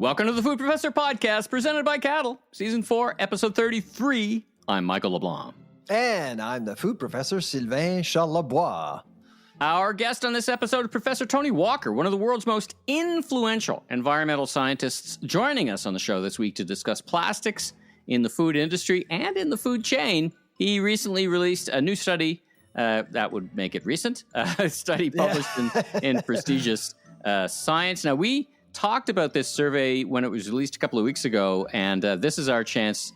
Welcome to the Food Professor Podcast, presented by Cattle, Season 4, Episode 33. I'm Michael LeBlanc. And I'm the Food Professor, Sylvain Charlebois. Our guest on this episode is Professor Tony Walker, one of the world's most influential environmental scientists, joining us on the show this week to discuss plastics in the food industry and in the food chain. He recently released a new study that would make it recent, a study published in prestigious Science. Now, we talked about this survey when it was released a couple of weeks ago, and this is our chance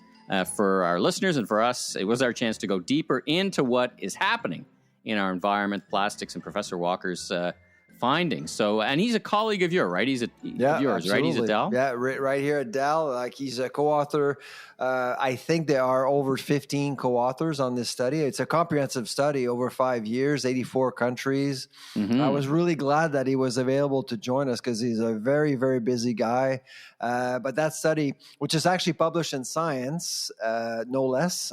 for our listeners and for us. It was our chance to go deeper into what is happening in our environment, plastics, and Professor Walker's findings. So, and he's a colleague of yours, right? He's of yours, absolutely. right? He's at Dalh? Yeah, right here at Dalh. Like, he's a co-author. I think there are over 15 co-authors on this study. It's a comprehensive study over 5 years, 84 countries. Mm-hmm. I was really glad that he was available to join us because he's a very, very busy guy. But that study, which is actually published in Science, no less,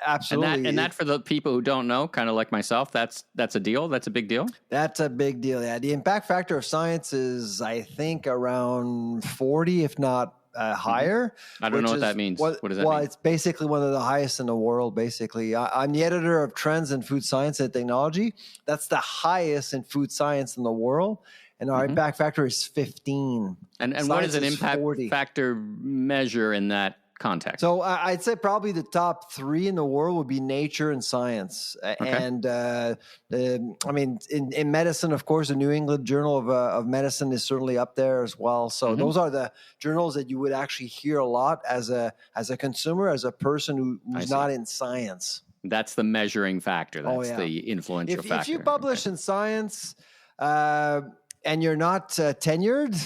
absolutely. And that for the people who don't know, kind of like myself, that's a deal. That's a big deal. That's a big deal. Yeah, the impact factor of Science is, I think, around 40, if not higher. I don't know what that means. What does that mean? Well, it's basically one of the highest in the world, basically. I'm the editor of Trends in Food Science and Technology. That's the highest in food science in the world. And our impact factor is 15. And what does an impact factor measure in that context? So I'd say probably the top three in the world would be nature and science. Okay. And I mean, in medicine, of course, the New England Journal of Medicine is certainly up there as well. So those are the journals that you would actually hear a lot as a consumer, as a person who's not in science. That's the measuring factor. That's the influential factor. If you publish in Science and you're not tenured,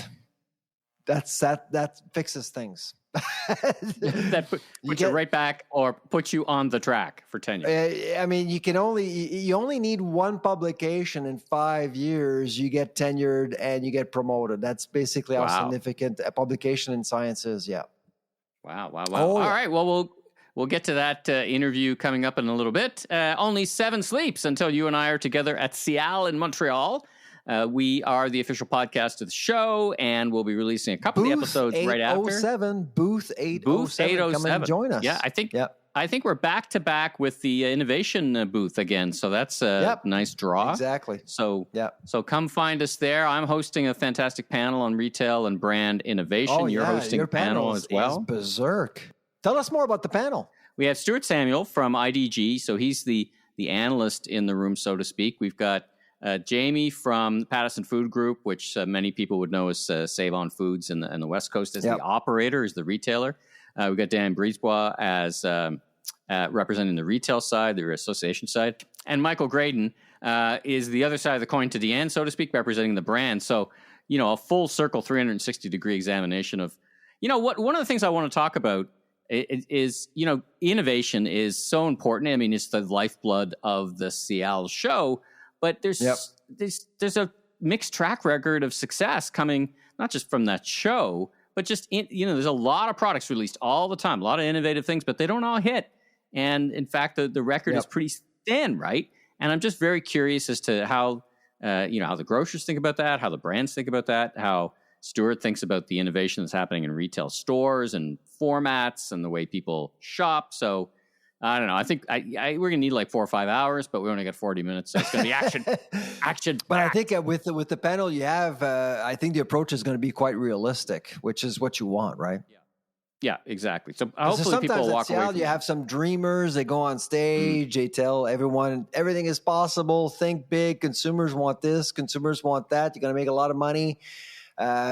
that fixes things. That puts you right back or puts you on the track for tenure. I mean, you only need one publication in 5 years. You get tenured and you get promoted. That's basically how significant a publication in Science is. Yeah. Wow. All right. Well, we'll get to that interview coming up in a little bit. Only 7 sleeps until you and I are together at Cial in Montreal. We are the official podcast of the show, and we'll be releasing a couple of episodes right after. Booth 807. Come and join us. Yeah, I think we're back to back with the innovation booth again, so that's a nice draw. Exactly. So come find us there. I'm hosting a fantastic panel on retail and brand innovation. You're hosting a panel as well. Is berserk. Tell us more about the panel. We have Stuart Samuel from IDG, so he's the analyst in the room, so to speak. We've got Jamie from Pattison Food Group, which many people would know as Save On Foods in the West Coast, as the operator, as the retailer. We've got Dan Brisebois as representing the retail side, the association side. And Michael Graydon is the other side of the coin to Deanne, so to speak, representing the brand. So, a full circle 360-degree examination of, one of the things I want to talk about is innovation is so important. I mean, it's the lifeblood of the Cial show. But there's a mixed track record of success coming not just from that show, but just there's a lot of products released all the time, a lot of innovative things, but they don't all hit. And in fact, the record is pretty thin, right? And I'm just very curious as to how how the grocers think about that, how the brands think about that, how Stuart thinks about the innovation that's happening in retail stores and formats and the way people shop. So I don't know. I think we're going to need like 4 or 5 hours, but we only got 40 minutes, so it's going to be action. But I think with the panel you have, I think the approach is going to be quite realistic, which is what you want, right? Yeah, exactly. So hopefully people will walk away. You have some dreamers. They go on stage. They tell everyone everything is possible. Think big. Consumers want this. Consumers want that. You're going to make a lot of money.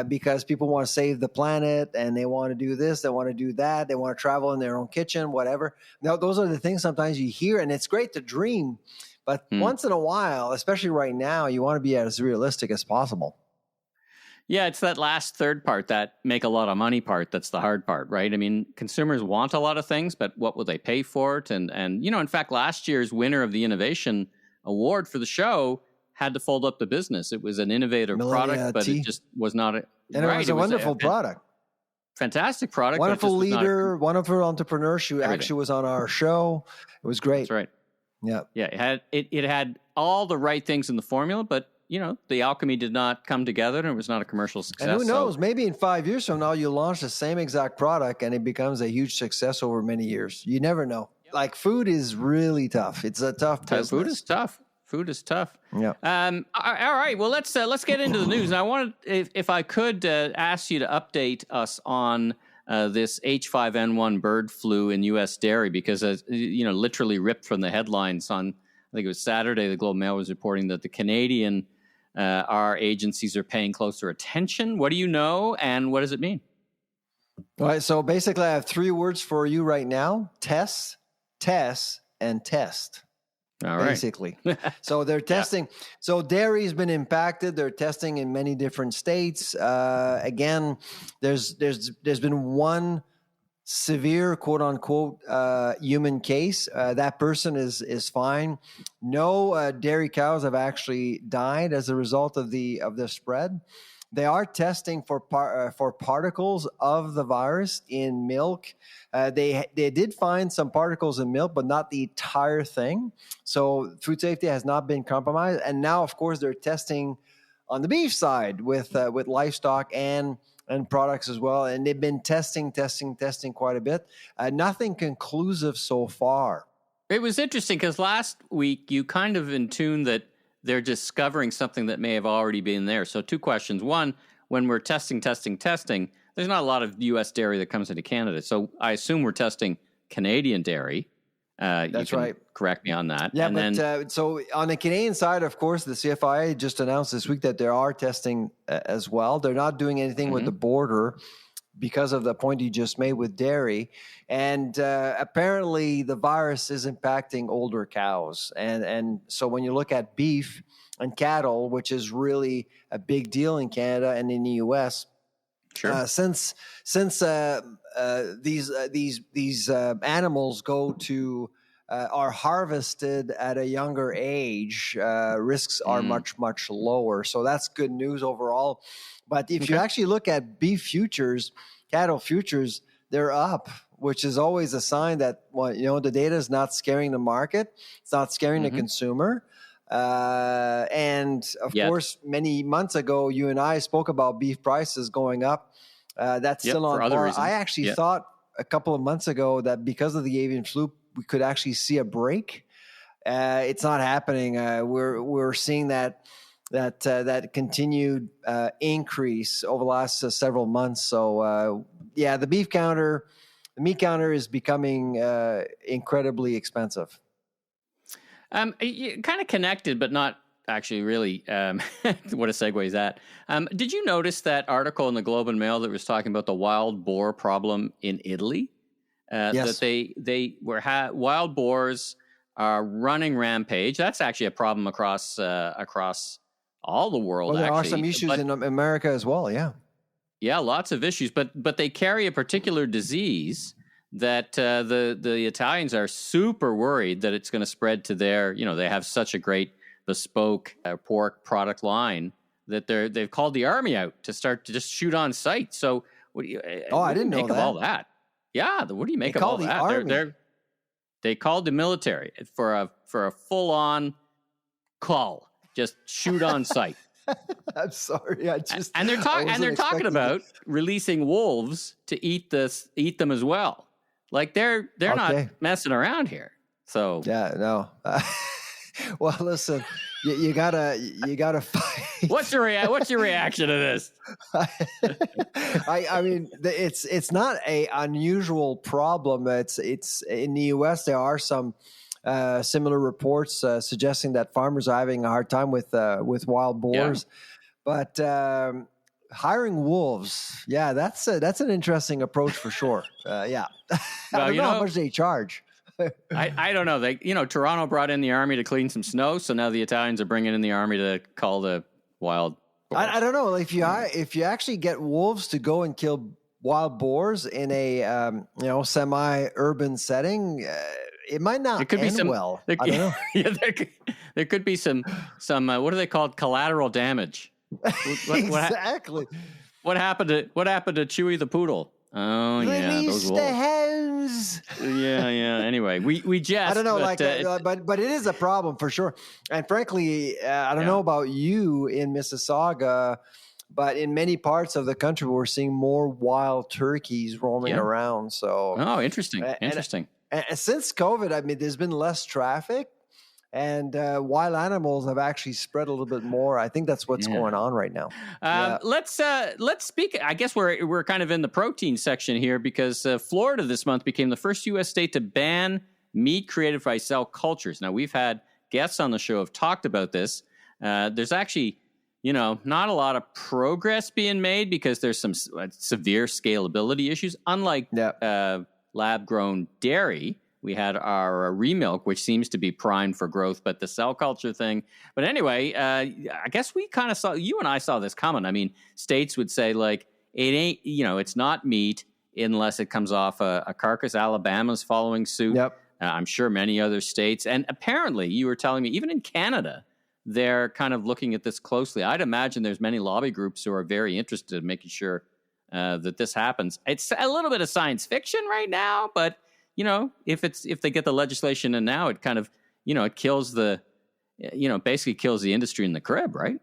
Because people want to save the planet and they want to do this, they want to do that, they want to travel in their own kitchen, whatever. Now, those are the things sometimes you hear, and it's great to dream, but once in a while, especially right now, you want to be as realistic as possible. Yeah, it's that last third part, that make a lot of money part, that's the hard part, right? I mean, consumers want a lot of things, but what will they pay for it? And in fact, last year's winner of the Innovation Award for the show had to fold up the business. It was an innovative product, but it just was not it was a wonderful product. Fantastic product. Wonderful leader, wonderful entrepreneur. She actually was on our show. It was great. That's right. Yeah. Yeah. It had all the right things in the formula, but the alchemy did not come together and it was not a commercial success. And who knows, maybe in 5 years from now, you launch the same exact product and it becomes a huge success over many years. You never know. Like food is really tough. It's a tough business. Food is tough. Yeah. All right. Well, let's get into the news. And I wanted, if I could, ask you to update us on this H5N1 bird flu in U.S. dairy, because literally ripped from the headlines on, I think it was Saturday, the Globe and Mail was reporting that the Canadian our agencies are paying closer attention. What do you know, and what does it mean? All right. So basically, I have 3 words for you right now: test, and test. All right. Basically. So they're testing. Yeah. So dairy's been impacted. They're testing in many different states. Again, there's been one severe, quote unquote, human case. That person is fine. No dairy cows have actually died as a result of the spread. They are testing for particles of the virus in milk. They did find some particles in milk, but not the entire thing. So food safety has not been compromised. And now, of course, they're testing on the beef side with livestock and products as well. And they've been testing quite a bit. Nothing conclusive so far. It was interesting because last week you kind of intuned that they're discovering something that may have already been there. So 2 questions. One, when we're testing, there's not a lot of U.S. dairy that comes into Canada. So I assume we're testing Canadian dairy. That's right. Correct me on that. Yeah, and then, so on the Canadian side, of course, the CFIA just announced this week that they are testing as well. They're not doing anything with the border because of the point you just made with dairy. And apparently the virus is impacting older cows. And so when you look at beef and cattle, which is really a big deal in Canada and in the U.S., sure. Since these animals go to are harvested at a younger age, risks are much lower. So that's good news overall. But if you actually look at beef futures, cattle futures, they're up, which is always a sign that the data is not scaring the market. It's not scaring the consumer. And of course, many months ago, you and I spoke about beef prices going up. That's still on par. I actually thought a couple of months ago that because of the avian flu, we could actually see a break. It's not happening. We're seeing that continued increase over the last several months. So the meat counter is becoming incredibly expensive. Kind of connected, but not actually really. What a segue is that? Did you notice that article in the Globe and Mail that was talking about the wild boar problem in Italy? Yes. That wild boars are running rampage. That's actually a problem across all the world. Well, there are some issues in America as well. Yeah. Yeah, lots of issues, but they carry a particular disease that the Italians are super worried that it's going to spread to their. They have such a great bespoke pork product line that they've called the army out to start to just shoot on sight. So what do you? I didn't make know of all that. Yeah, what do you make of all that? They called the military for a full on call, just shoot on sight. I'm sorry, and they're talking about releasing wolves to eat them as well. Like they're not messing around here. So yeah, no. Well, listen, you gotta fight. What's your reaction to this? I mean, it's not a unusual problem. It's in the U.S. There are some similar reports suggesting that farmers are having a hard time with wild boars, but hiring wolves, that's an interesting approach for sure. I don't know how much they charge. I don't know. Toronto brought in the army to clean some snow, so now the Italians are bringing in the army to call the wild boars. I don't know if you actually get wolves to go and kill wild boars in a semi-urban setting. It might not end well. I don't know. Yeah, there could be some what are they called? Collateral damage. Exactly. What happened to Chewy the poodle? Oh, Release those wolves. the Americans. Yeah. Anyway, we jest. I don't know, but it is a problem for sure. And frankly, I don't know about you in Mississauga, but in many parts of the country, we're seeing more wild turkeys roaming around. So, interesting. Interesting. And since COVID, I mean, there's been less traffic. And wild animals have actually spread a little bit more. I think that's what's going on right now. Let's speak. I guess we're kind of in the protein section here because Florida this month became the first U.S. state to ban meat created by cell cultures. Now, we've had guests on the show have talked about this. There's actually, not a lot of progress being made because there's some severe scalability issues. Unlike lab-grown dairy, we had our remilk, which seems to be primed for growth, but the cell culture thing. But anyway, I guess we kind of you and I saw this coming. I mean, states would say, like, it ain't, it's not meat unless it comes off a carcass. Alabama's following suit. Yep. I'm sure many other states. And apparently, you were telling me, even in Canada, they're kind of looking at this closely. I'd imagine there's many lobby groups who are very interested in making sure that this happens. It's a little bit of science fiction right now, but if they get the legislation in now, it kind of, it kills basically kills the industry in the crib, right?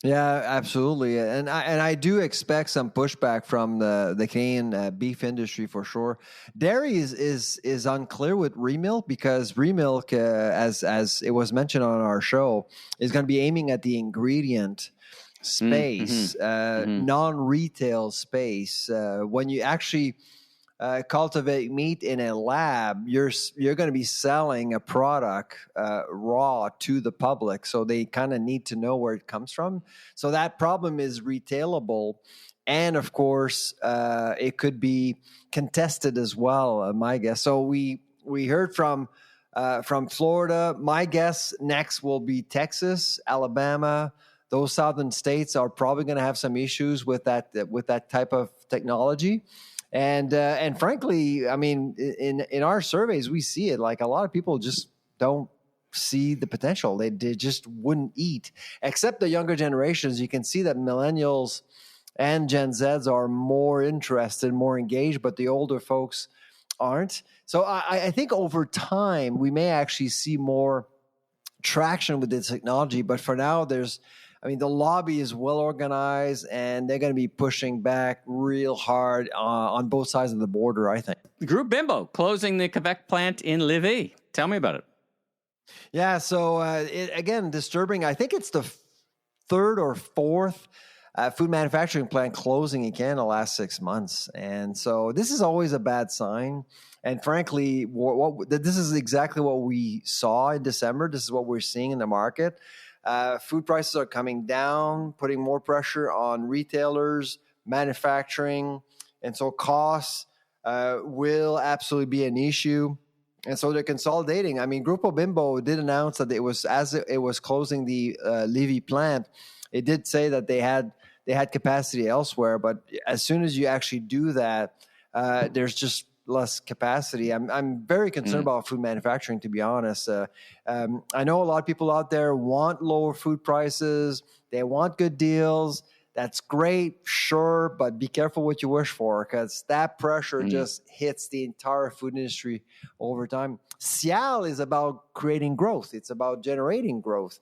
Yeah, absolutely. And I do expect some pushback from the Canadian beef industry for sure. Dairy is unclear with remilk because remilk, as it was mentioned on our show, is going to be aiming at the ingredient space, non-retail space. When you actually cultivate meat in a lab, you're going to be selling a product raw to the public, so they kind of need to know where it comes from. So that problem is retailable, and of course, it could be contested as well. My guess. So we heard from Florida. My guess next will be Texas, Alabama. Those southern states are probably going to have some issues with that type of technology. And frankly, I mean, in our surveys, we see it. Like, a lot of people just don't see the potential. They just wouldn't eat, except the younger generations. You can see that millennials and Gen Zs are more interested, more engaged, but the older folks aren't. So I think over time, we may actually see more traction with this technology. But for now, the lobby is well organized, and they're going to be pushing back real hard on both sides of the border, I think. Groupe Bimbo closing the Quebec plant in Lévis. Tell me about it. Yeah, so again, disturbing. I think it's the third or fourth food manufacturing plant closing in Canada the last 6 months. And so this is always a bad sign. And frankly, this is exactly what we saw in December. This is what we're seeing in the market. Food prices are coming down, putting more pressure on retailers, manufacturing, and so costs will absolutely be an issue. And so they're consolidating. I mean, Grupo Bimbo did announce that it was closing the Lévis plant, it did say that they had capacity elsewhere. But as soon as you actually do that, there's just less capacity. I'm very concerned about food manufacturing, to be honest. I know a lot of people out there want lower food prices. They want good deals. That's great, sure, but be careful what you wish for, because that pressure just hits the entire food industry over time. Cial is about creating growth. It's about generating growth.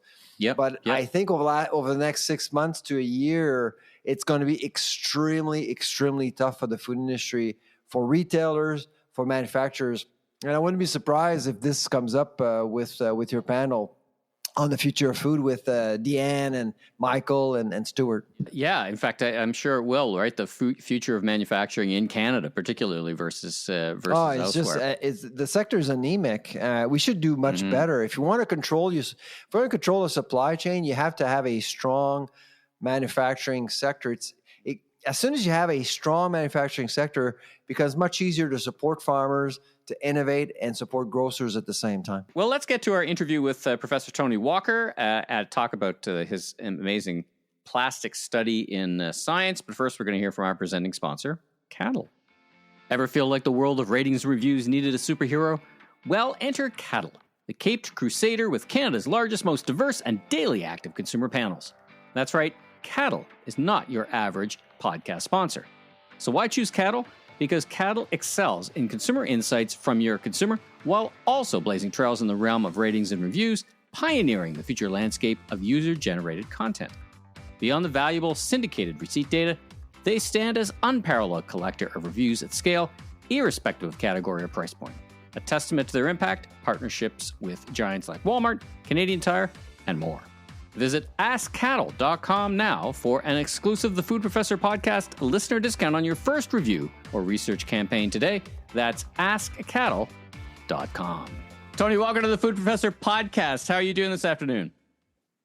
But I think over the next 6 months to a year, it's going to be extremely, extremely tough for the food industry, for retailers, for manufacturers. And I wouldn't be surprised if this comes up with your panel on the future of food with Deanne and Michael and Stuart. Yeah, in fact, I'm sure it will, right? The future of manufacturing in Canada, particularly versus elsewhere. The sector is anemic. We should do much better. If you want to control a supply chain, you have to have a strong manufacturing sector. As soon as you have a strong manufacturing sector, it becomes much easier to support farmers, to innovate, and support grocers at the same time. Well, let's get to our interview with Professor Tony Walker and talk about his amazing plastic study in science. But first, we're going to hear from our presenting sponsor, Cattle. Ever feel like the world of ratings and reviews needed a superhero? Well, enter Cattle, the caped crusader with Canada's largest, most diverse, and daily active consumer panels. That's right, Cattle is not your average podcast sponsor. So why choose Cattle? because Cattle excels in consumer insights from your consumer while also blazing trails in the realm of ratings and reviews, pioneering the future landscape of user-generated content. Beyond the valuable syndicated receipt data, they stand as unparalleled collector of reviews at scale, irrespective of category or price point. A testament to their impact, partnerships with giants like Walmart, Canadian Tire, and more. Visit AskCattle.com now for an exclusive The Food Professor podcast listener discount on your first review or research campaign today. That's AskCattle.com. Tony, welcome to The Food Professor podcast. How are you doing this afternoon?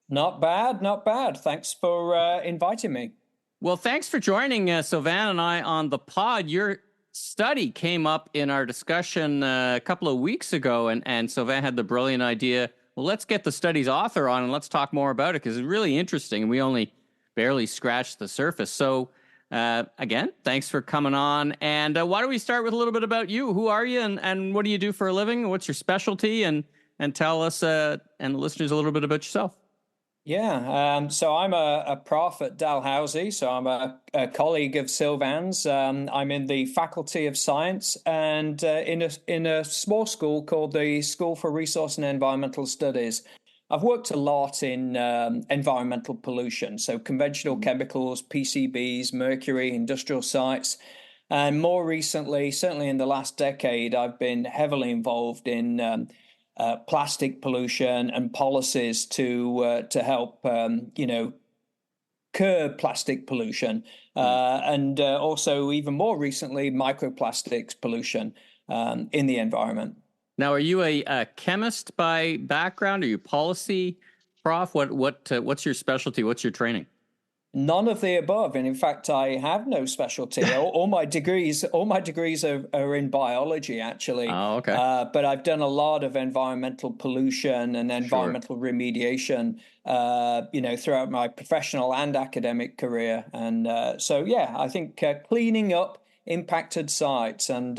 Not bad, not bad. Thanks for inviting me. Well, thanks for joining Sylvain and I on the pod. Your study came up in our discussion a couple of weeks ago, and Sylvain had the brilliant idea, well, let's get the study's author on and let's talk more about it because it's really interesting and we only barely scratched the surface. So, again, thanks for coming on. And why don't we start with a little bit about you? Who are you and what do you do for a living? What's your specialty? And tell us and the listeners a little bit about yourself. Yeah, so I'm a prof at Dalhousie, so I'm a colleague of Sylvain's. I'm in the Faculty of Science and in a small school called the School for Resource and Environmental Studies. I've worked a lot in environmental pollution, so conventional chemicals, PCBs, mercury, industrial sites. And more recently, certainly in the last decade, I've been heavily involved in plastic pollution and policies to help curb plastic pollution, and also even more recently microplastics pollution in the environment. Now, are you a chemist by background? Are you policy prof? What's your specialty? What's your training? None of the above, and in fact, I have no specialty. all my degrees are in biology, actually. Oh, okay. But I've done a lot of environmental pollution and environmental remediation, throughout my professional and academic career. And so, yeah, I think cleaning up impacted sites and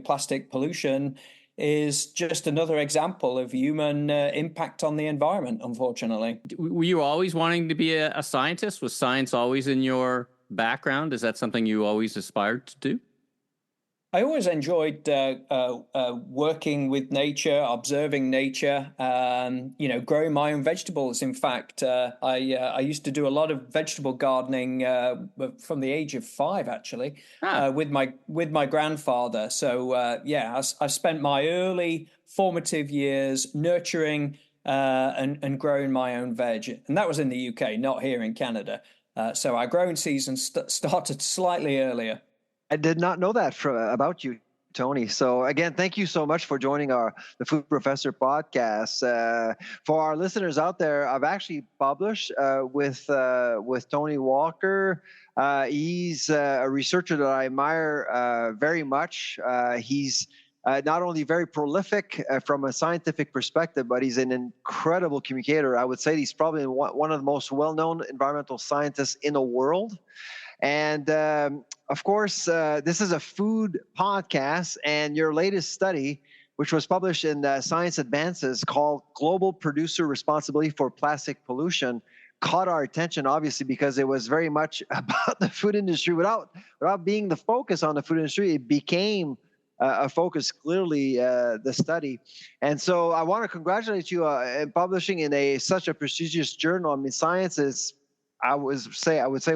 plastic pollution is just another example of human impact on the environment, unfortunately. Were you always wanting to be a scientist? Was science always in your background? Is that something you always aspired to do? I always enjoyed working with nature, observing nature, growing my own vegetables. In fact, I used to do a lot of vegetable gardening from the age of 5, actually, with my grandfather. So, I spent my early formative years nurturing and growing my own veg. And that was in the UK, not here in Canada. So our growing season started slightly earlier. I did not know that about you, Tony. So again, thank you so much for joining the Food Professor podcast. For our listeners out there, I've actually published with Tony Walker. He's a researcher that I admire very much. He's not only very prolific from a scientific perspective, but he's an incredible communicator. I would say he's probably one of the most well-known environmental scientists in the world. And of course, this is a food podcast, and your latest study, which was published in Science Advances, called Global Producer Responsibility for Plastic Pollution, caught our attention, obviously, because it was very much about the food industry. Without being the focus on the food industry, it became a focus, clearly, the study. And so I want to congratulate you in publishing in such a prestigious journal. I mean, Science is, I would say,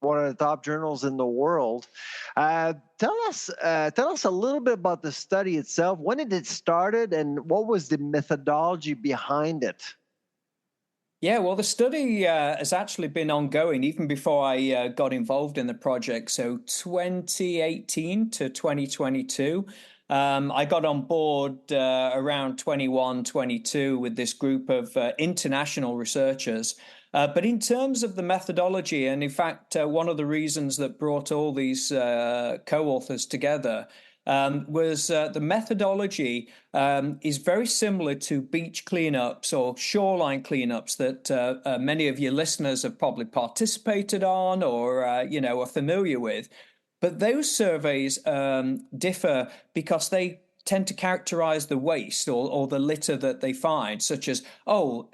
one of the top journals in the world. Tell us a little bit about the study itself. When did it started, and what was the methodology behind it? Yeah, well, the study has actually been ongoing even before I got involved in the project. So 2018 to 2022. I got on board around 21, 22 with this group of international researchers. But in terms of the methodology, and in fact, one of the reasons that brought all these co-authors together was the methodology is very similar to beach cleanups or shoreline cleanups that many of your listeners have probably participated on or are familiar with. But those surveys differ because they tend to characterize the waste or the litter that they find, such as, I'll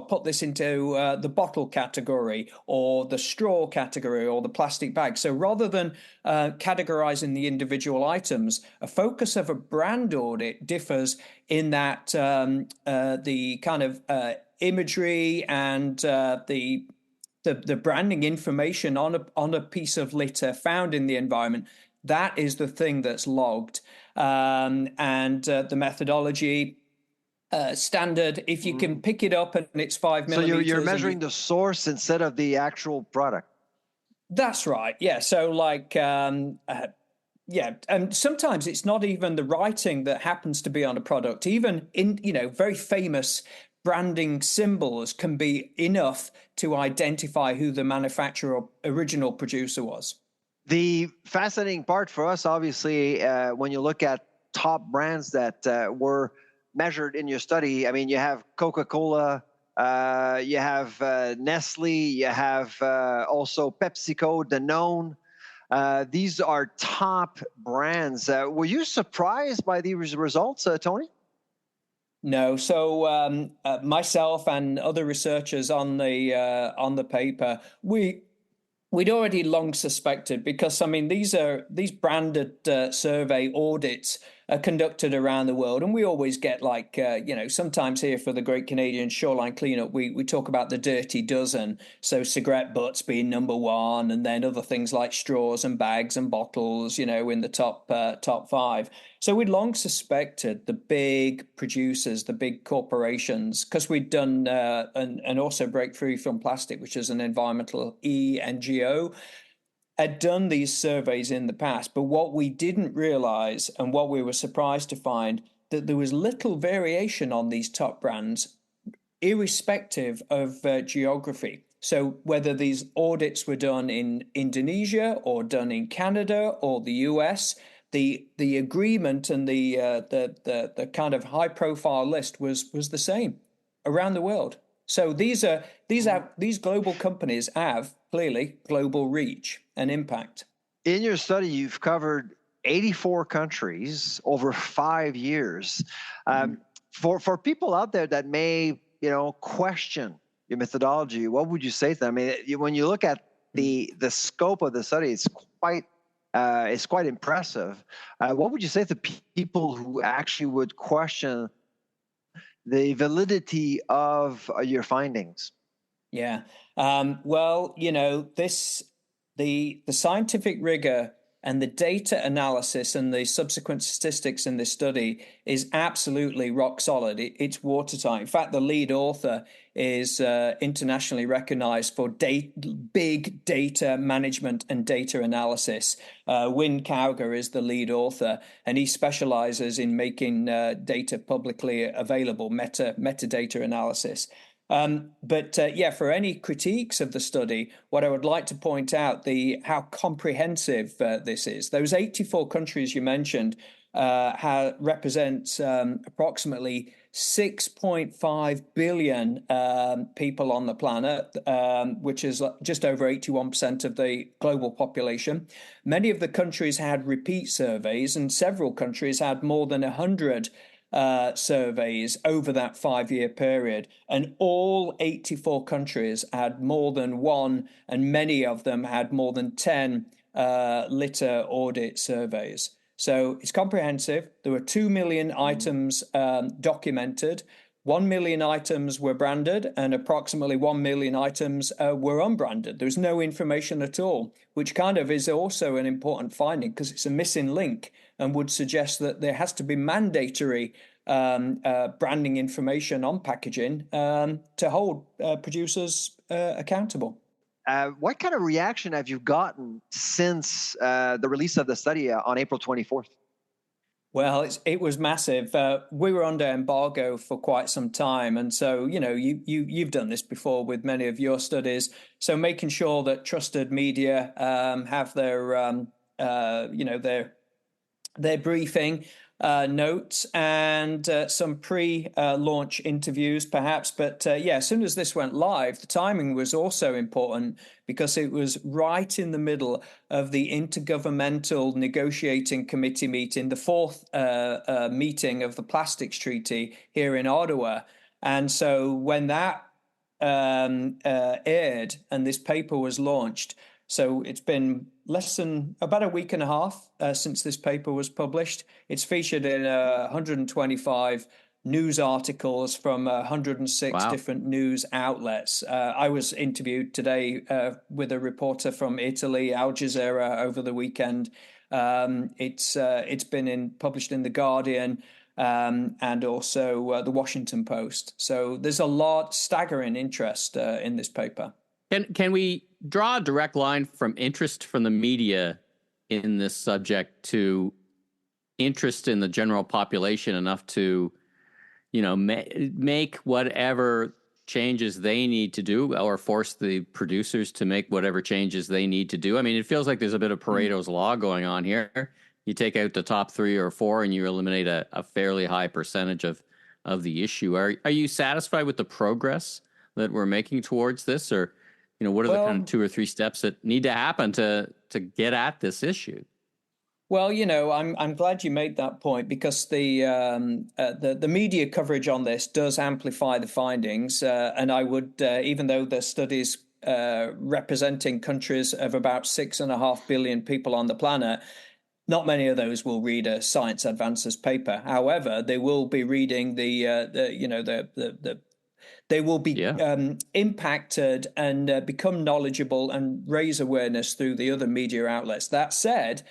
put this into the bottle category or the straw category or the plastic bag. So rather than categorizing the individual items, a focus of a brand audit differs in that the kind of imagery and the branding information on a piece of litter found in the environment, that is the thing that's logged. And the methodology standard, if you can pick it up and it's 5 millimeters. So you're measuring the source instead of the actual product. That's right. Yeah. So like, and sometimes it's not even the writing that happens to be on a product. Even in, very famous branding symbols can be enough to identify who the manufacturer or original producer was. The fascinating part for us, obviously, when you look at top brands that were measured in your study, I mean, you have Coca-Cola, you have Nestle, you have also PepsiCo, Danone. These are top brands. Were you surprised by these results, Tony? No. So myself and other researchers on the paper, we'd already long suspected, because I mean these branded survey audits are conducted around the world, and we always get like sometimes here for the Great Canadian Shoreline Cleanup we talk about the dirty dozen, so cigarette butts being number one, and then other things like straws and bags and bottles in the top five. So we'd long suspected the big producers, the big corporations, because we'd done and also Breakthrough from Plastic, which is an environmental NGO, had done these surveys in the past. But what we didn't realize, and what we were surprised to find, that there was little variation on these top brands, irrespective of geography. So whether these audits were done in Indonesia or done in Canada or the US, the agreement and the kind of high profile list was the same around the world. So these global companies have clearly global reach and impact. In your study, you've covered 84 countries over 5 years. For people out there that may question your methodology, what would you say to them? I mean, when you look at the scope of the study, it's quite impressive. What would you say to people who actually would question the validity of your findings? Yeah. Well, the scientific rigor and the data analysis and the subsequent statistics in this study is absolutely rock solid. It's watertight. In fact, the lead author is internationally recognized for big data management and data analysis. Win Kauger is the lead author, and he specializes in making data publicly available, metadata analysis. For any critiques of the study, what I would like to point out how comprehensive this is. Those 84 countries you mentioned represents approximately 6.5 billion people on the planet, which is just over 81% of the global population. Many of the countries had repeat surveys, and several countries had more than 100 surveys over that 5-year period, and all 84 countries had more than one, and many of them had more than 10 litter audit surveys. So it's comprehensive. There were 2 million items documented. 1 million items were branded, and approximately 1 million items were unbranded. There's no information at all, which kind of is also an important finding, because it's a missing link and would suggest that there has to be mandatory branding information on packaging to hold producers accountable. What kind of reaction have you gotten since the release of the study on April 24th? Well, it was massive. We were under embargo for quite some time, and so you've done this before with many of your studies. So making sure that trusted media have their briefing notes and some pre-launch interviews, perhaps. But as soon as this went live, the timing was also important because it was right in the middle of the Intergovernmental Negotiating Committee meeting, the fourth meeting of the Plastics Treaty here in Ottawa. And so when that aired and this paper was launched, so it's been less than about a week and a half since this paper was published. It's featured in 125 news articles from 106 different news outlets. I was interviewed today with a reporter from Italy, Al Jazeera, over the weekend. It's been published in The Guardian and also the Washington Post. So there's a staggering interest in this paper. Can we draw a direct line from interest from the media in this subject to interest in the general population enough to, make whatever changes they need to do, or force the producers to make whatever changes they need to do? I mean, it feels like there's a bit of Pareto's law going on here. You take out the top 3 or 4 and you eliminate a fairly high percentage of the issue. Are you satisfied with the progress that we're making towards this, or what are the kind of 2 or 3 steps that need to happen to get at this issue? Well, I'm glad you made that point, because the media coverage on this does amplify the findings, and I would, even though the studies representing countries of about 6.5 billion people on the planet, not many of those will read a Science Advances paper. However, they will be reading they will be impacted and become knowledgeable and raise awareness through the other media outlets. That said,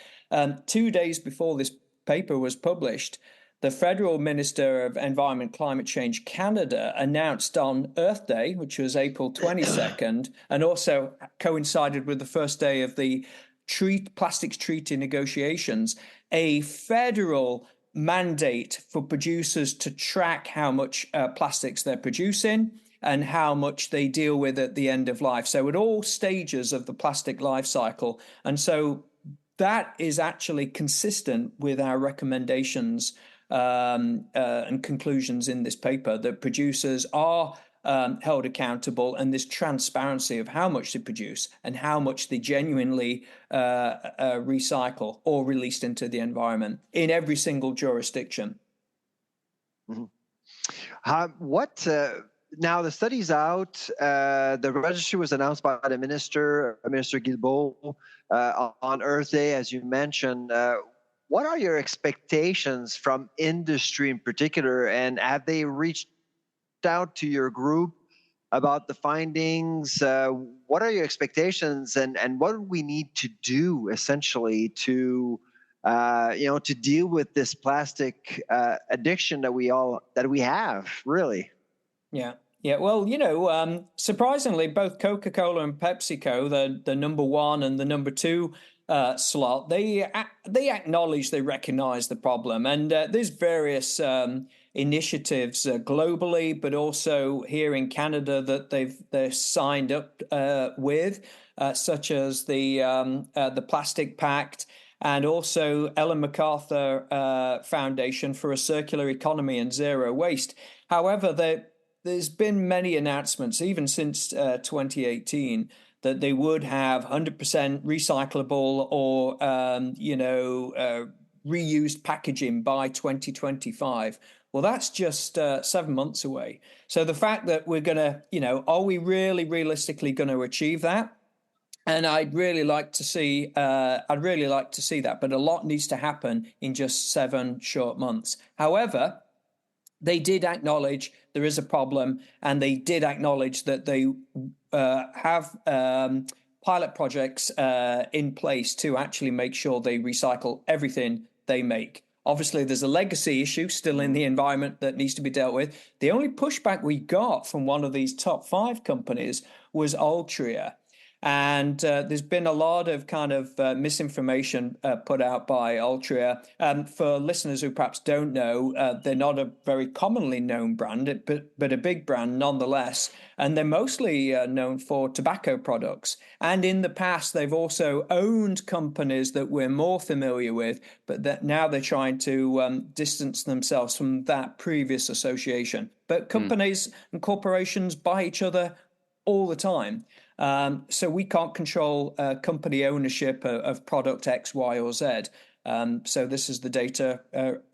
2 days before this paper was published, the Federal Minister of Environment Climate Change Canada announced on Earth Day, which was April 22nd, and also coincided with the first day of the plastics treaty negotiations, a federal mandate for producers to track how much plastics they're producing and how much they deal with at the end of life. So at all stages of the plastic life cycle. And so that is actually consistent with our recommendations and conclusions in this paper, that producers are held accountable, and this transparency of how much they produce and how much they genuinely recycle or released into the environment in every single jurisdiction. Mm-hmm. Now the study's out. The registry was announced by the Minister Guilbeault, on Earth Day, as you mentioned. What are your expectations from industry in particular, and have they reached out to your group about the findings? What are your expectations, and what do we need to do essentially to deal with this plastic addiction that we have, really? Yeah. Well, surprisingly, both Coca-Cola and PepsiCo, the number 1 and the number 2 slot, they acknowledge, they recognize the problem, and there's various initiatives globally, but also here in Canada that they're signed up with, such as the Plastic Pact, and also Ellen MacArthur Foundation for a Circular Economy and Zero Waste. However, there's been many announcements, even since 2018, that they would have 100% recyclable or reused packaging by 2025. Well, that's just 7 months away. So the fact that we're going to, are we really realistically going to achieve that? And I'd really like to see that, but a lot needs to happen in just 7 short months. However, they did acknowledge there is a problem, and they did acknowledge that they have pilot projects in place to actually make sure they recycle everything they make. Obviously, there's a legacy issue still in the environment that needs to be dealt with. The only pushback we got from one of these top 5 companies was Altria. And there's been a lot of kind of misinformation put out by Altria. For listeners who perhaps don't know, they're not a very commonly known brand, but a big brand nonetheless. And they're mostly known for tobacco products. And in the past, they've also owned companies that we're more familiar with, but that now they're trying to distance themselves from that previous association. But companies and corporations buy each other all the time. So we can't control company ownership of product X, Y, or Z. So this is the data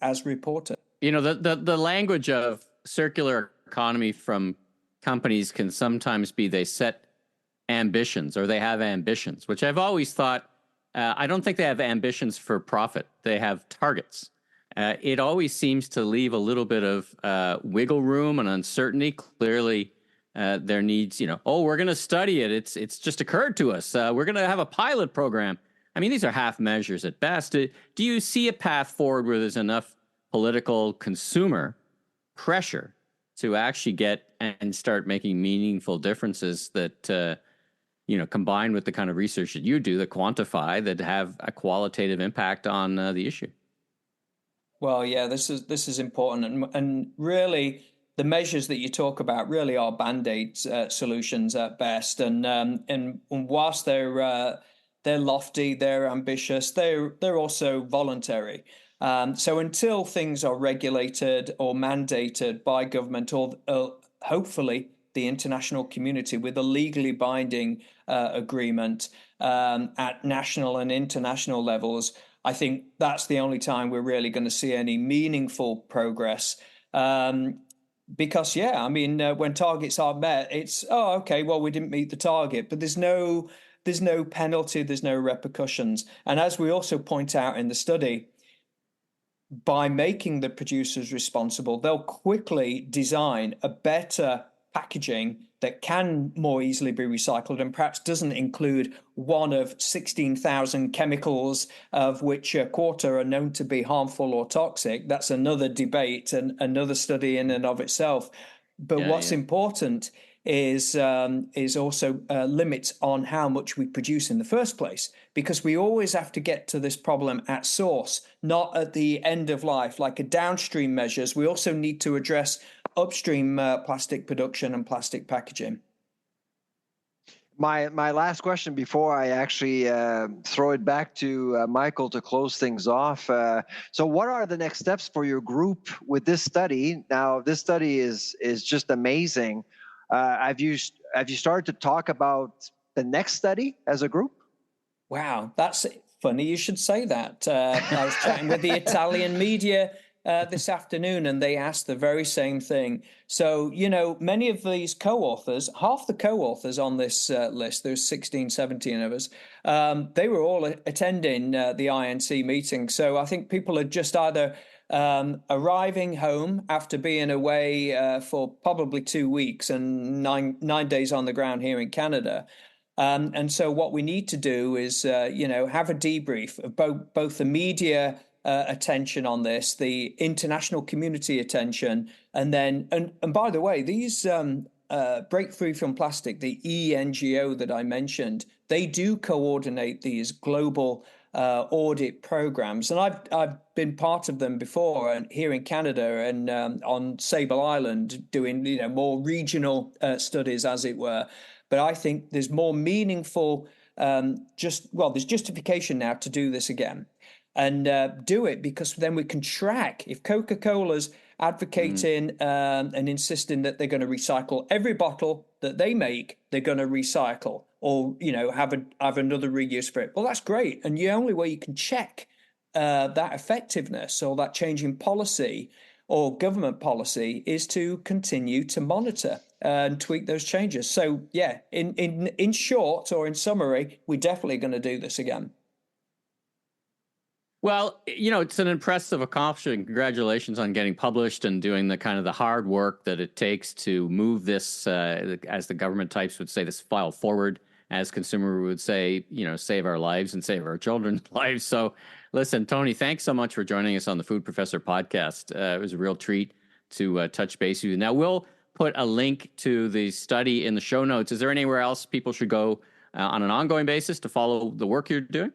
as reported. You know, the language of circular economy from companies can sometimes be they set ambitions or they have ambitions, which I've always thought, I don't think they have ambitions for profit. They have targets. It always seems to leave a little bit of wiggle room and uncertainty. Clearly, there needs, we're going to study it. It's just occurred to us. We're going to have a pilot program. I mean, these are half measures at best. Do you see a path forward where there's enough political consumer pressure to actually get and start making meaningful differences that, combined with the kind of research that you do, that quantify, that have a qualitative impact on the issue? Well, yeah, this is important, and really, the measures that you talk about really are band-aid solutions at best, and whilst they're lofty, they're ambitious, they're also voluntary. So until things are regulated or mandated by government or hopefully the international community with a legally binding agreement at national and international levels, I think that's the only time we're really going to see any meaningful progress. Because, when targets are met, it's, we didn't meet the target, but there's no penalty, there's no repercussions. And as we also point out in the study, by making the producers responsible, they'll quickly design a better packaging that can more easily be recycled and perhaps doesn't include one of 16,000 chemicals, of which a quarter are known to be harmful or toxic. That's another debate and another study in and of itself. But what's important is also limits on how much we produce in the first place, because we always have to get to this problem at source, not at the end of life, like a downstream measures. We also need to address upstream plastic production and plastic packaging. My last question before I actually throw it back to Michael to close things off. So what are the next steps for your group with this study? Now, this study is just amazing. Have you started to talk about the next study as a group? Wow, that's funny you should say that. I was chatting with the Italian media this afternoon, and they asked the very same thing. So, many of these co-authors, half the co-authors on this list, there's 16, 17 of us, they were all attending the INC meeting. So I think people are just either arriving home after being away for probably 2 weeks and nine days on the ground here in Canada. And so what we need to do is, have a debrief of both the media attention on this, the international community attention, and then, and by the way, these Break Free from Plastic, the ENGO that I mentioned, they do coordinate these global audit programs, and I've been part of them before, and here in Canada and on Sable Island, doing more regional studies, as it were. But I think there's more meaningful. There's justification now to do this again, and do it because then we can track if Coca-Cola's advocating and insisting that they're going to recycle every bottle that they make, they're going to recycle, or have another reuse for it. Well, that's great, and the only way you can check that effectiveness or that change in policy or government policy is to continue to monitor and tweak those changes. So, yeah, in short, or in summary, we're definitely going to do this again. Well, it's an impressive accomplishment. Congratulations on getting published and doing the kind of the hard work that it takes to move this, as the government types would say, this file forward, as consumer would say, save our lives and save our children's lives. So listen, Tony, thanks so much for joining us on the Food Professor podcast. It was a real treat to touch base with you. Now, we'll put a link to the study in the show notes. Is there anywhere else people should go on an ongoing basis to follow the work you're doing?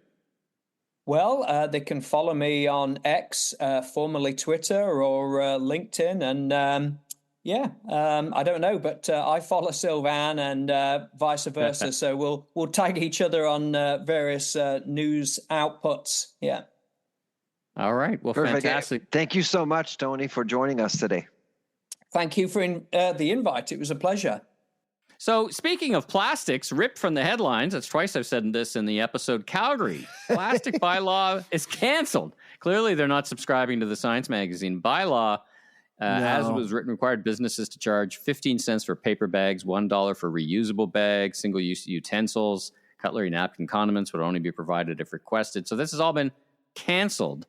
Well, they can follow me on X, formerly Twitter, or LinkedIn. And I don't know, but I follow Sylvain and vice versa. So we'll tag each other on various news outputs. Yeah. All right. Well, perfect. Fantastic. Thank you so much, Tony, for joining us today. Thank you for the invite. It was a pleasure. So, speaking of plastics, ripped from the headlines, that's twice I've said this in the episode, Calgary, plastic bylaw is canceled. Clearly, they're not subscribing to the Science magazine. Bylaw, as it was written, required businesses to charge 15 cents for paper bags, $1 for reusable bags, single-use utensils, cutlery, napkin, condiments would only be provided if requested. So this has all been canceled.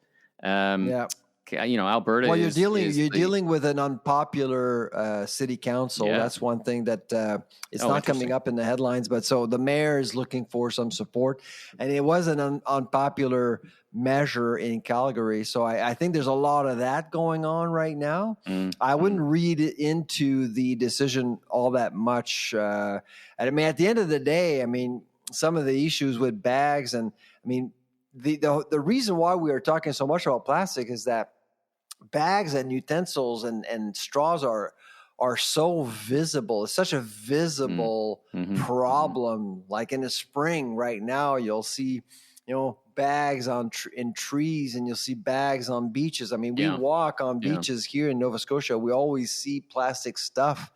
Alberta. Well, you're dealing with an unpopular city council. Yeah. That's one thing that it's not coming up in the headlines. But so the mayor is looking for some support, and it was an unpopular measure in Calgary. So I think there's a lot of that going on right now. I wouldn't read into the decision all that much. I mean, at the end of the day, I mean, some of the issues with bags, and I mean, the reason why we are talking so much about plastic is that bags and utensils and straws are so visible. It's such a visible problem. Like in the spring right now, you'll see, bags in trees, and you'll see bags on beaches. I mean, we walk on beaches here in Nova Scotia. We always see plastic stuff.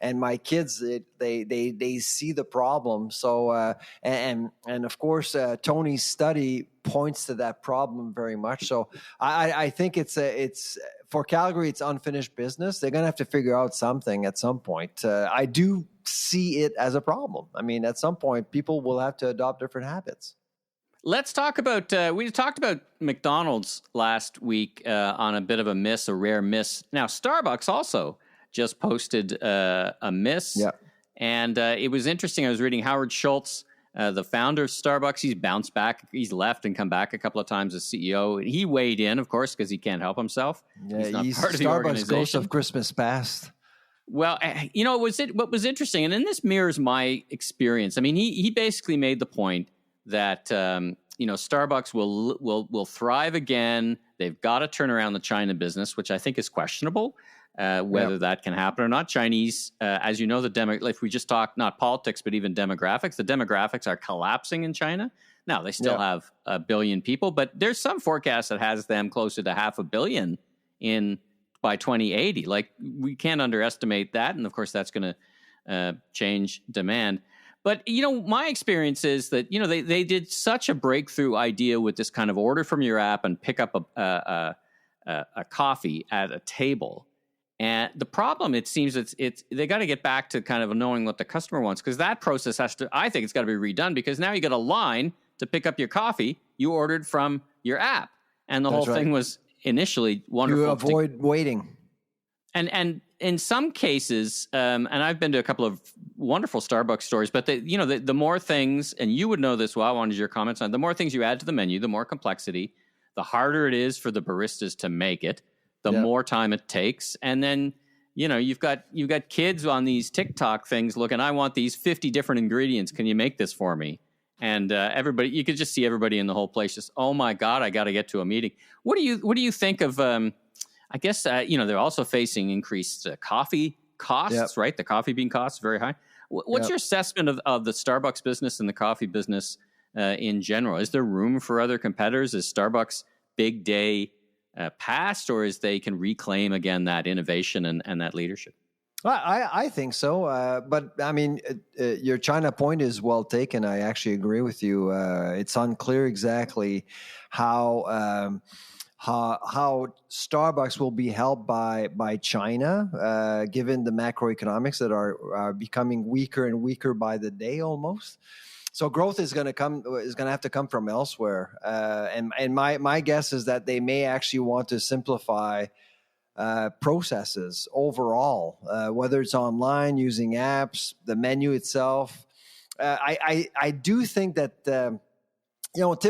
And my kids, they see the problem. So and of course, Tony's study points to that problem very much. So I think it's for Calgary, it's unfinished business. They're gonna have to figure out something at some point. I do see it as a problem. I mean, at some point, people will have to adopt different habits. Let's talk about, we talked about McDonald's last week on a bit of a rare miss. Now, Starbucks also just posted a miss. Yeah. And it was interesting. I was reading Howard Schultz, the founder of Starbucks. He's bounced back. He's left and come back a couple of times as CEO. He weighed in, of course, because he can't help himself. Yeah, he's part of the organization. Starbucks ghost of Christmas past. Well, what was interesting, and this mirrors my experience. I mean, he basically made the point that Starbucks will thrive again. They've got to turn around the China business, which I think is questionable. Whether that can happen or not. Chinese, as you know, if we just talk not politics, but even demographics, the demographics are collapsing in China. Now, they still have 1 billion people, but there's some forecast that has them closer to 500 million by 2080. Like, we can't underestimate that. And of course, that's going to change demand. But, my experience is that, they did such a breakthrough idea with this kind of order from your app and pick up a coffee at a table. And the problem, it seems, they got to get back to kind of knowing what the customer wants, because that process I think it's got to be redone, because now you got a line to pick up your coffee you ordered from your app. And the whole thing was initially wonderful. You avoid waiting. And in some cases, and I've been to a couple of wonderful Starbucks stores, but the more things, and you would know this well, I wanted your comments on, the more things you add to the menu, the more complexity, the harder it is for the baristas to make it. The more time it takes. And then, you've got kids on these TikTok things looking, I want these 50 different ingredients. Can you make this for me? And everybody, you could just see everybody in the whole place just, oh my God, I got to get to a meeting. What do you think of, I guess, they're also facing increased coffee costs, right? The coffee bean costs very high. What's your assessment of the Starbucks business and the coffee business in general? Is there room for other competitors? Is Starbucks big day past, or is they can reclaim again that innovation and that leadership? Well, I think so. But I mean, your China point is well taken. I actually agree with you. It's unclear exactly how Starbucks will be helped by China, given the macroeconomics that are becoming weaker and weaker by the day almost. So growth is going to have to come from elsewhere. And my guess is that they may actually want to simplify processes overall, whether it's online, using apps, the menu itself. I do think that Tim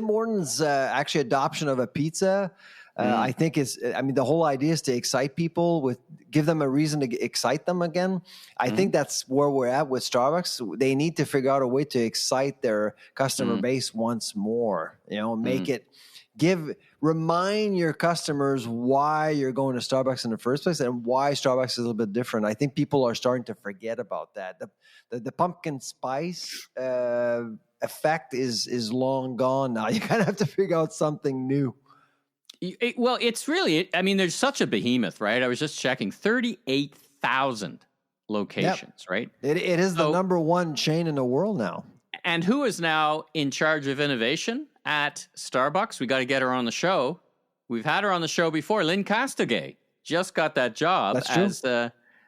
Hortons' actually adoption of a pizza I think the whole idea is to excite people give them a reason to excite them again. I think that's where we're at with Starbucks. They need to figure out a way to excite their customer base once more, make it remind your customers why you're going to Starbucks in the first place and why Starbucks is a little bit different. I think people are starting to forget about that. The pumpkin spice effect is long gone now. You kind of have to figure out something new. Well, it's really, there's such a behemoth, right? I was just checking 38,000 locations, right? It is the number one chain in the world now. And who is now in charge of innovation at Starbucks? We got to get her on the show. We've had her on the show before. Lynn Castigay just got that job as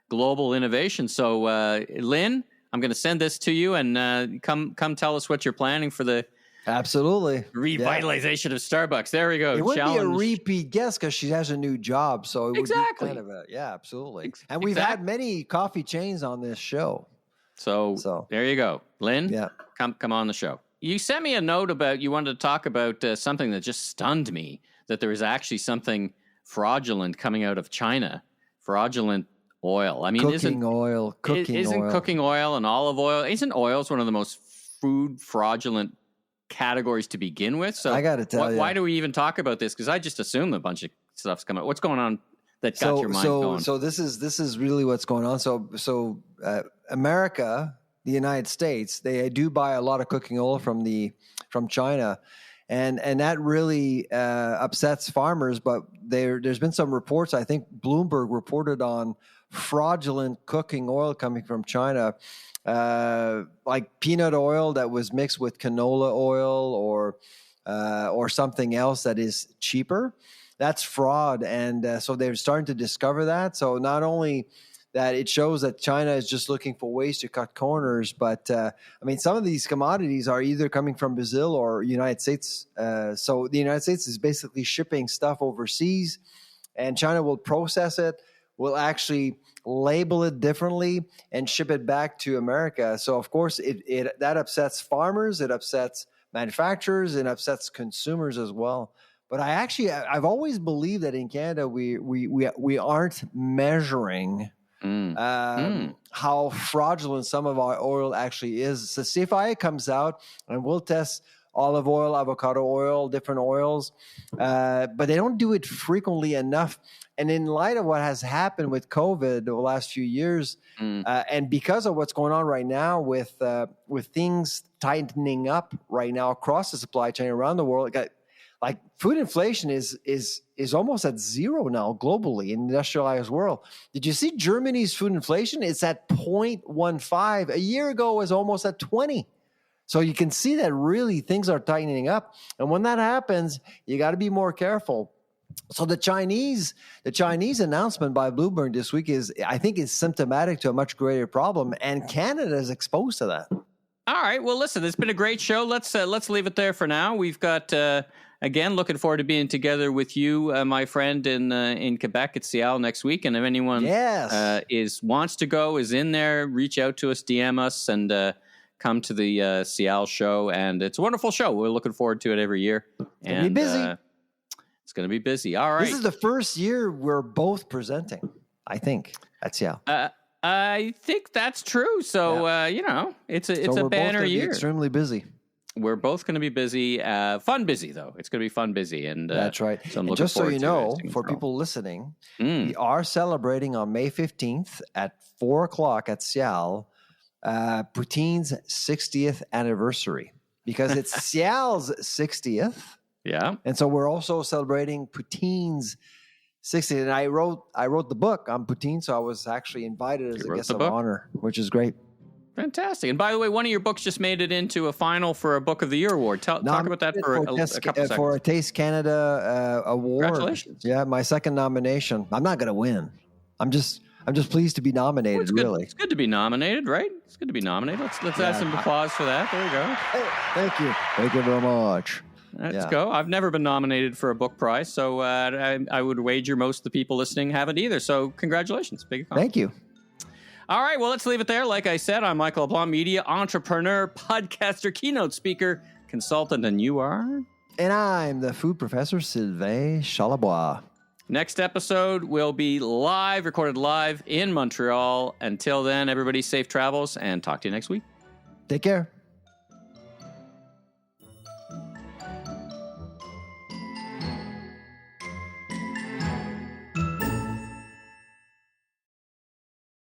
global innovation. So, Lynn, I'm going to send this to you and come tell us what you're planning for the absolutely revitalization of Starbucks. There we go. It would be a repeat guest because she has a new job. So it would be kind of absolutely. And we've had many coffee chains on this show. So there you go. Lynn, come on the show. You sent me a note about you wanted to talk about something that just stunned me, that there was actually something fraudulent coming out of China, fraudulent oil. Cooking oil. Cooking oil and olive oil, isn't oil one of the most food fraudulent categories to begin with? So I got to tell you, why do we even talk about this? Because I just assume a bunch of stuff's coming. What's going on that got your mind going? So this is really what's going on. So America, the United States, they do buy a lot of cooking oil from China, and that really upsets farmers. But there's been some reports. I think Bloomberg reported on fraudulent cooking oil coming from China. Like peanut oil that was mixed with canola oil or something else that is cheaper. That's fraud. And so they're starting to discover that. So not only that it shows that China is just looking for ways to cut corners, but some of these commodities are either coming from Brazil or United States. So the United States is basically shipping stuff overseas, and China will process it, will actually label it differently and ship it back to America. So of course that upsets farmers, it upsets manufacturers, and upsets consumers as well. But I've always believed that in Canada we aren't measuring how fraudulent some of our oil actually is. So CFIA comes out and we'll test olive oil, avocado oil, different oils, but they don't do it frequently enough. And in light of what has happened with COVID the last few years, and because of what's going on right now with things tightening up right now across the supply chain around the world, like food inflation is almost at zero now globally in the industrialized world. Did you see Germany's food inflation? It's at 0.15. A year ago, it was almost at 20. So you can see that really things are tightening up. And when that happens, you got to be more careful. So the Chinese announcement by Bloomberg this week is symptomatic to a much greater problem, and Canada is exposed to that. All right. Well, listen, it's been a great show. Let's leave it there for now. We've got again looking forward to being together with you, my friend, in Quebec at Cial next week. And if anyone wants to go, is in there, reach out to us, DM us, and come to the Cial show. And it's a wonderful show. We're looking forward to it every year. It's gonna be busy. It's going to be busy. All right. This is the first year we're both presenting, I think, at Cial. I think that's true. So, it's a banner year. Extremely busy. We're both going to be busy. Fun busy, though. It's going to be fun busy. And that's right. So and just so you know, for people listening, we are celebrating on May 15th at 4:00 at Cial, Poutine's 60th anniversary, because it's Cial's 60th. Yeah. And so we're also celebrating Poutine's 60th. And I wrote the book on Poutine, so I was actually invited as a guest of honor, which is great. Fantastic. And by the way, one of your books just made it into a final for a Book of the Year award. Talk about that for a couple seconds. For a Taste Canada award. Congratulations. Yeah, my second nomination. I'm not going to win. I'm just pleased to be nominated, really. It's good to be nominated, right? It's good to be nominated. Let's add some applause for that. There you go. Hey, thank you. Thank you very much. Let's go. I've never been nominated for a book prize, so I would wager most of the people listening haven't either. So congratulations. Big thank you. All right, well, let's leave it there. Like I said, I'm Michael LeBlanc, media entrepreneur, podcaster, keynote speaker, consultant, and you are? And I'm the food professor, Sylvain Chalabois. Next episode will be recorded live in Montreal. Until then, everybody safe travels and talk to you next week. Take care.